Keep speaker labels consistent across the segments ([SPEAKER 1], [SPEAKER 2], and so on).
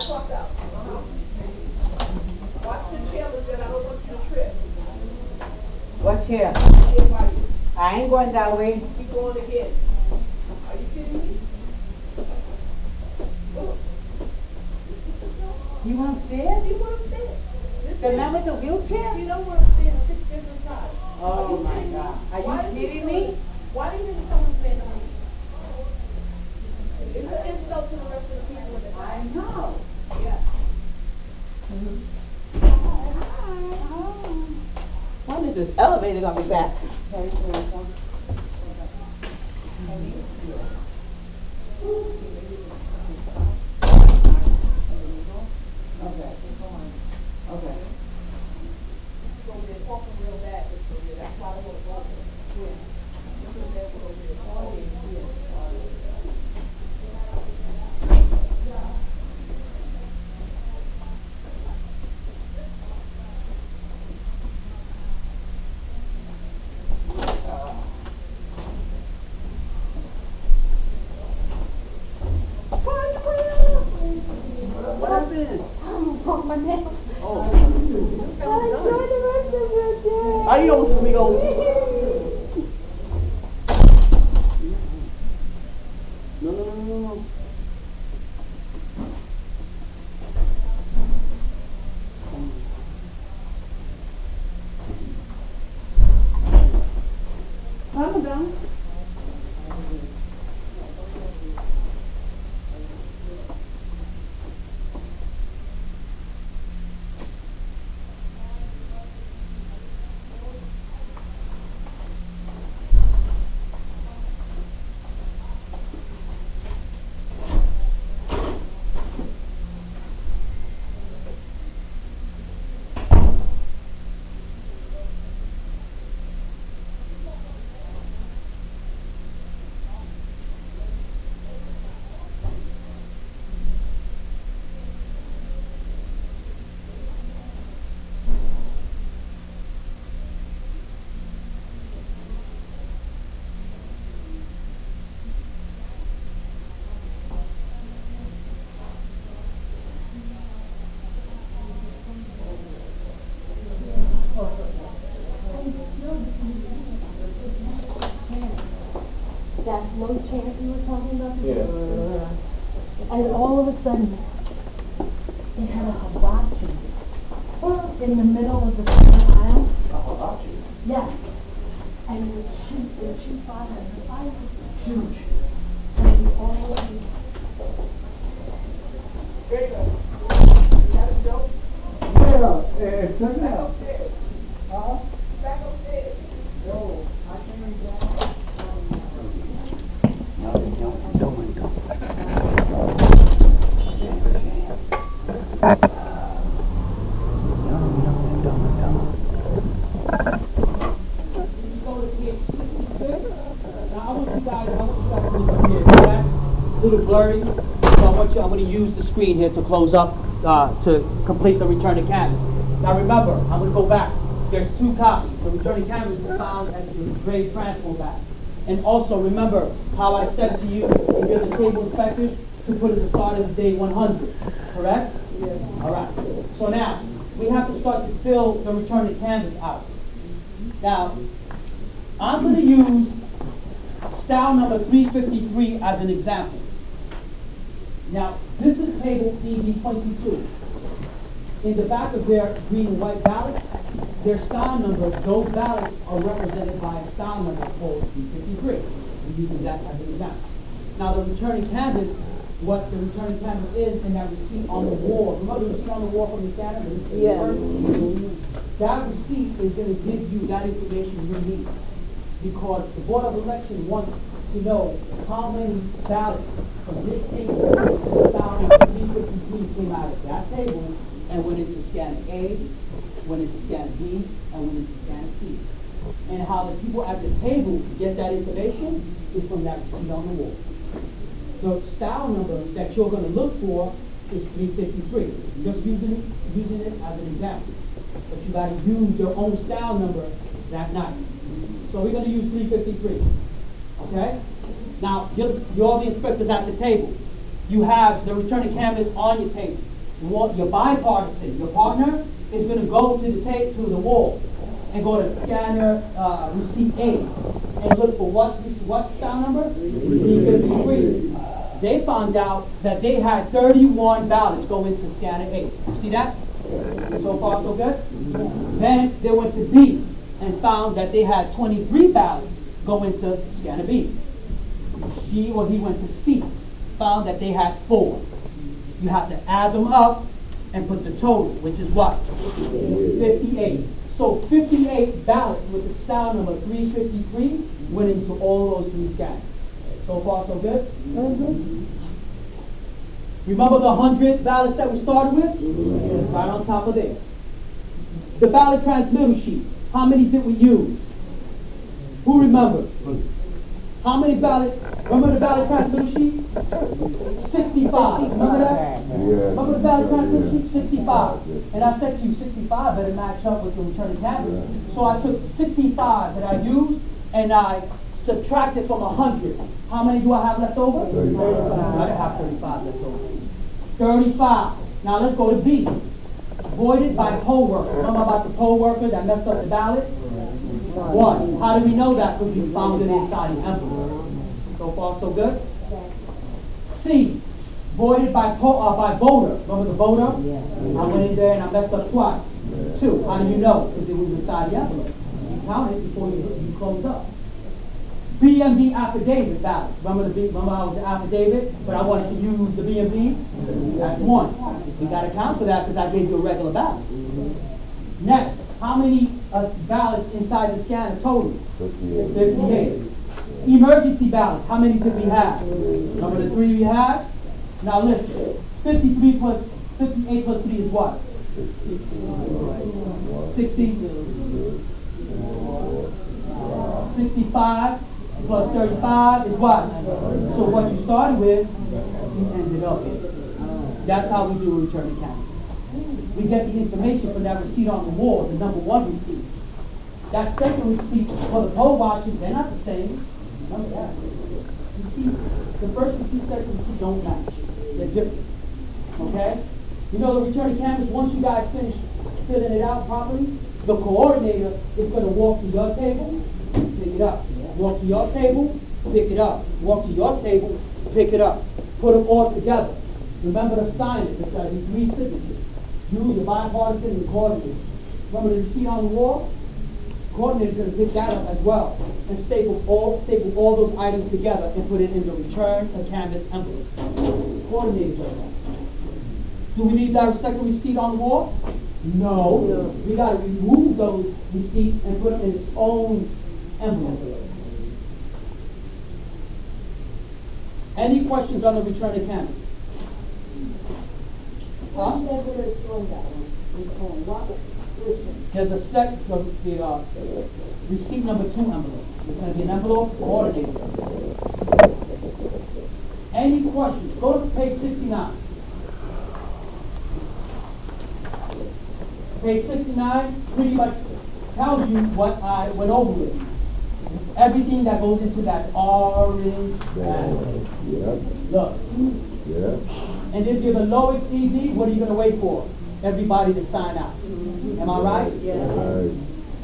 [SPEAKER 1] clock out. Watch the chair, then I don't want you to trip.
[SPEAKER 2] What chair?
[SPEAKER 1] Chair by you.
[SPEAKER 2] I ain't going that way.
[SPEAKER 1] Keep going again. Are you kidding me?
[SPEAKER 2] You want to stand?
[SPEAKER 1] You want to stand?
[SPEAKER 2] The man with the wheelchair?
[SPEAKER 1] You don't want to stand 6 different times.
[SPEAKER 2] Oh my God. Are you kidding me?
[SPEAKER 1] Why do you think someone's stand on you? It's an insult to the rest of the people in the
[SPEAKER 2] I know.
[SPEAKER 1] Yeah.
[SPEAKER 2] When is this elevator gonna be back? Okay. Okay.
[SPEAKER 1] So they're talking real bad. That's why I want to go there. Yeah. Because they're over there talking.
[SPEAKER 2] What happened?
[SPEAKER 3] broke my nail.
[SPEAKER 2] Oh.
[SPEAKER 3] I'll enjoy the rest of your day.
[SPEAKER 2] Adios, amigos. No. Calm down.
[SPEAKER 3] That low chant you were talking about?
[SPEAKER 4] Yeah.
[SPEAKER 3] And all of a sudden, they had a hibachi in the middle of the center aisle.
[SPEAKER 4] A hibachi?
[SPEAKER 3] Yes. And it would shoot fire, and the fire was huge. And all of the...
[SPEAKER 1] There you go. You got a joke?
[SPEAKER 4] Yeah, check it
[SPEAKER 1] Back
[SPEAKER 4] out.
[SPEAKER 1] upstairs. Back upstairs.
[SPEAKER 4] No, I can't go.
[SPEAKER 5] A little blurry, so I'm going to use the screen here to close up, to complete the return to canvas. Now remember, I'm going to go back. There's 2 copies. The return to canvas is found at the grade transfer back. And also remember how I said to you, if you're the table inspectors, to put at the start of day 100, correct? Yes. All right. So now, we have to start to fill the return to canvas out. Now, I'm going to use style number 353 as an example. Now, this is table EB22. In the back of their green and white ballots, their style number, those ballots are represented by a style number called 353. We're using that as an example. Now, the returning canvas, what the returning canvas is in that receipt on the wall. Remember the receipt on the wall from the scanner?
[SPEAKER 2] Yeah.
[SPEAKER 5] That receipt is going to give you that information you need. Because the Board of Election wants to know how many ballots from this table, this style number 353 came out of that table, and went into scan A, went into scan B, and went into scan C. And how the people at the table get that information is from that receipt on the wall. The style number that you're going to look for is 353. Just using it as an example. But you got to use your own style number that night. So we're going to use 353. Okay? Now, you're all the inspectors at the table. You have the returning canvas on your table. Your bipartisan, your partner, is going to go to the tape, to the wall, and go to scanner receipt A, and look for what sound number? 353. They found out that they had 31 ballots go into scanner A. You see that? So far, so good? Then they went to B and found that they had 23 ballots go into scanner B. She or he went to C, found that they had 4. You have to add them up and put the total, which is what? 58. So 58 ballots with the sound number 353 went into all those 3 scanners. So far, so good? Remember the 100 ballots that we started with? Right on top of there. The ballot transmittal sheet, how many did we use? Who remembers? How many ballots? Remember the ballot transmittal sheet? 65. Remember that? Remember the ballot transmittal sheet? 65. And I said to you, 65 better match up with the returning canvas. So I took 65 that I used and I subtracted from 100. How many do I have left over? 35. I have 35 left over. 35. Now let's go to B. Voided by poll worker. Remember about the poll worker that messed up the ballot? 1. How do we know that? Because we found it inside the envelope. So far, so good? C. Voided by voter. Remember the voter? I went in there and I messed up twice. 2. How do you know? Because it was inside the envelope. You count it before you close up. B&B affidavit ballot. Remember I was the affidavit, but I wanted to use the B&B? That's 1. We got to count for that because I gave you a regular ballot. Next, how many ballots inside the scanner total? 58. Emergency ballots, how many did we have? Remember the 3 we had? Now listen, 58 plus 3 is what? 60. 65 plus 35 is what? So what you started with, you ended up with. That's how we do return to canvas. We get the information from that receipt on the wall, the number 1 receipt. That second receipt for the poll boxes, they're not the same. Remember that. You see, the first receipt, second receipt don't match. They're different. Okay? You know the return to canvas, once you guys finish filling it out properly, the coordinator is going to walk to your table, pick it up. Walk to your table, pick it up. Walk to your table, pick it up. Put them all together. Remember to sign it. It's got to be 3 signatures. You, the bipartisan, and the coordinator. Remember the receipt on the wall? The coordinator is going to pick that up as well and staple all those items together and put it in the return to canvas envelope. Coordinator does that. Do we leave that second receipt on the wall? No. We got to remove those receipts and put them in its own envelope. Any questions on the return to canvas? Huh? There's a receipt number 2 envelope. There's going to be an envelope coordinated. Any questions? Go to page 69. Page 69 pretty much tells you what I went over with. Everything that goes into that orange bag. Look. And if you're the lowest ED, what are you going to wait for? Everybody to sign out. Am I right?
[SPEAKER 6] Right.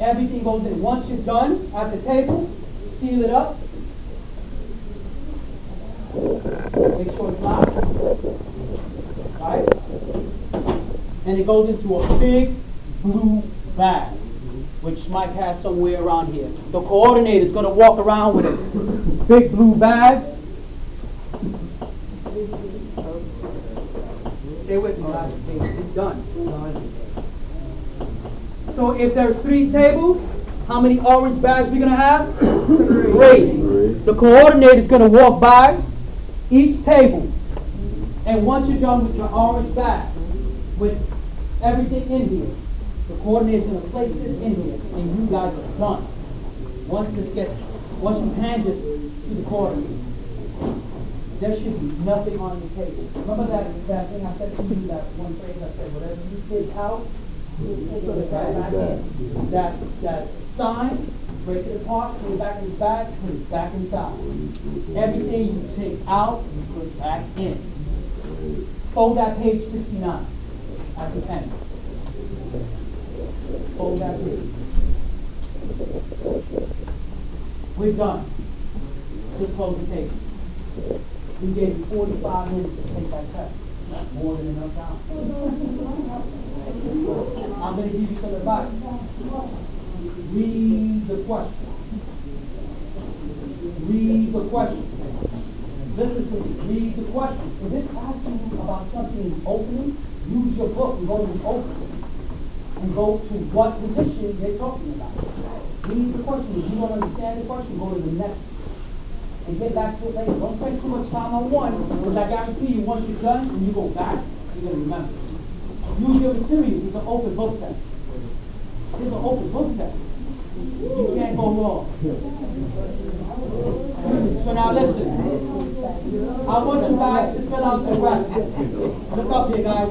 [SPEAKER 5] Everything goes in. Once you're done at the table, seal it up. Make sure it's locked. Right? And it goes into a big blue bag, which Mike has somewhere around here. The coordinator is going to walk around with a big blue bag. Stay with me, guys. It's done. So if there's 3 tables, how many orange bags we going to have? 3. The coordinator is going to walk by each table. And once you're done with your orange bag, with everything in here, the coordinator is going to place this in here, and you guys are done. Once you hand this to the coordinator, there should be nothing on the table. Remember that thing I said to you, that one phrase I said, whatever you take out, put it back in. That sign, break it apart, put it back in the bag, put it back inside. Everything you take out, you put back in. Fold that page 69. at the end. Fold that page. We're done. Just close the table. We gave you 45 minutes to take that test. That's more than enough time. I'm going to give you some advice. Read the question. Read the question. Listen to me. Read the question. If it's asking you about something in opening, use your book and go to the opening. And go to what position they're talking about. Read the question. If you don't understand the question, go to the next. And get back to it later. Don't spend too much time on one, because I guarantee you, once you're done and you go back, you're going to remember. Use your material. It's an open book test. It's an open book test. You can't go wrong. So now listen. I want you guys to fill out the rest. Look up here, guys.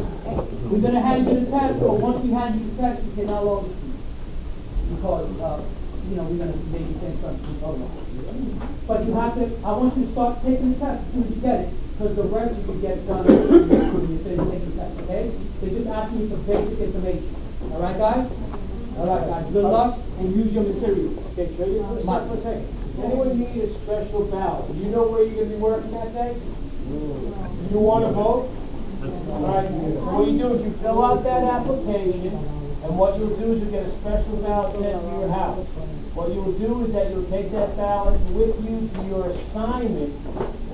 [SPEAKER 5] We're going to hand you the test, but once we hand you the test, you can no longer see. Because, we're going to make you think something otherwise. But you have to, I want you to start taking the test as soon as you get it, because the rest you can get done when you finish taking the test, okay? They're just asking you for basic information. Alright, guys? Alright, guys. Good luck, and use your material.
[SPEAKER 6] Okay, show you this for a second. Does anyone need a special ballot? Do you know where you're going to be working that day? You want to vote? Alright, so what you do is you fill out that application, and what you'll do is you get a special ballot sent to your house. What you'll do is that you'll take that ballot with you to your assignment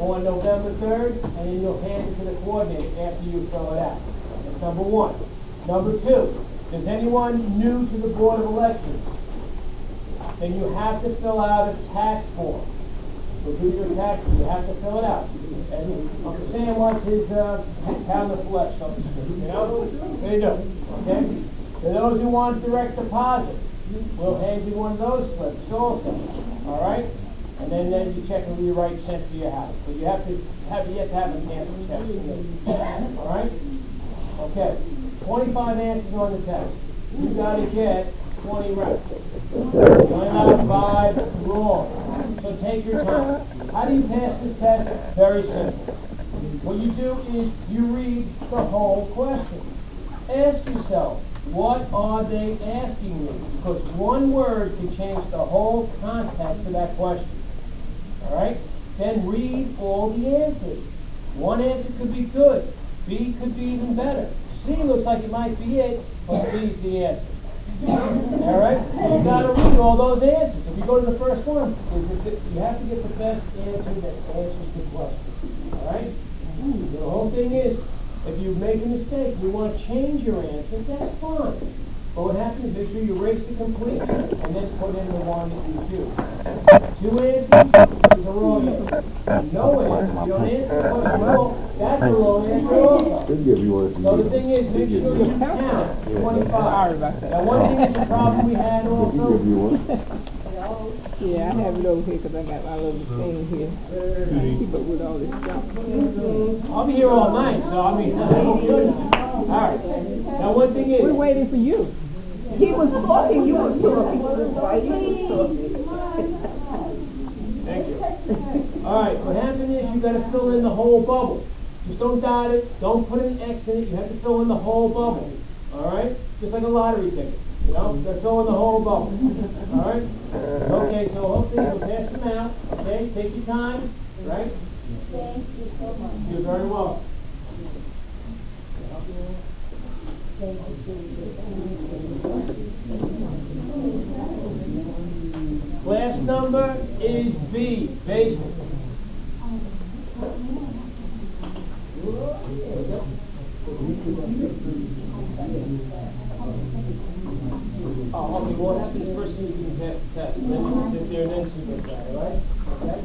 [SPEAKER 6] on November 3rd, and then you'll hand it to the coordinator after you fill it out. That's number one. Number two, is anyone new to the Board of Elections? Then you have to fill out a tax form. So do your taxes, you have to fill it out. And Uncle Sam wants his pound of flesh, so to speak, you know? There you go, okay? For those who want direct deposit, we'll hand you one of those slips also, all right? And then you check and rewrite sent to your house. But you have to have an answer test. All right? Okay. 25 answers on the test. You got to get 20 right. You only got 5 wrong. So take your time. How do you pass this test? Very simple. What you do is you read the whole question. Ask yourself, what are they asking me? Because one word can change the whole context of that question. Alright? Then read all the answers. One answer could be good. B could be even better. C looks like it might be it, but B is the answer. Alright? You gotta read all those answers. If you go to the first one, you have to get the best answer that answers the question. Alright? The whole thing is, if you make a mistake, you want to change your answer, that's fine. But what happens is make sure you erase it completely and then put in the one that you choose. 2 answers is a wrong answer. No answer, you don't answer the question well, that's a wrong answer also. So the thing is, make sure you count 25. Now one thing that's a problem we had also.
[SPEAKER 7] Yeah, I have it over here because I got my little thing here. Keep up with all this stuff.
[SPEAKER 5] I'll be here all night, so I mean, alright. Now one thing is,
[SPEAKER 7] we're waiting for you.
[SPEAKER 2] He was talking, you was talking. He was writing, he was talking.
[SPEAKER 5] thank you. Alright, what happened is you gotta fill in the whole bubble. Just don't dot it, don't put an X in it, you have to fill in the whole bubble. Alright? Just like a lottery ticket. You know, you gotta fill in the whole bubble. Alright? Okay, so hopefully you'll pass them out. Okay, take your time, right?
[SPEAKER 1] Thank you so much.
[SPEAKER 5] You're very welcome. Class number is B, basic. Okay, what happens first is you can pass the test, and then you can sit there and then submit that, alright? Okay?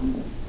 [SPEAKER 3] September.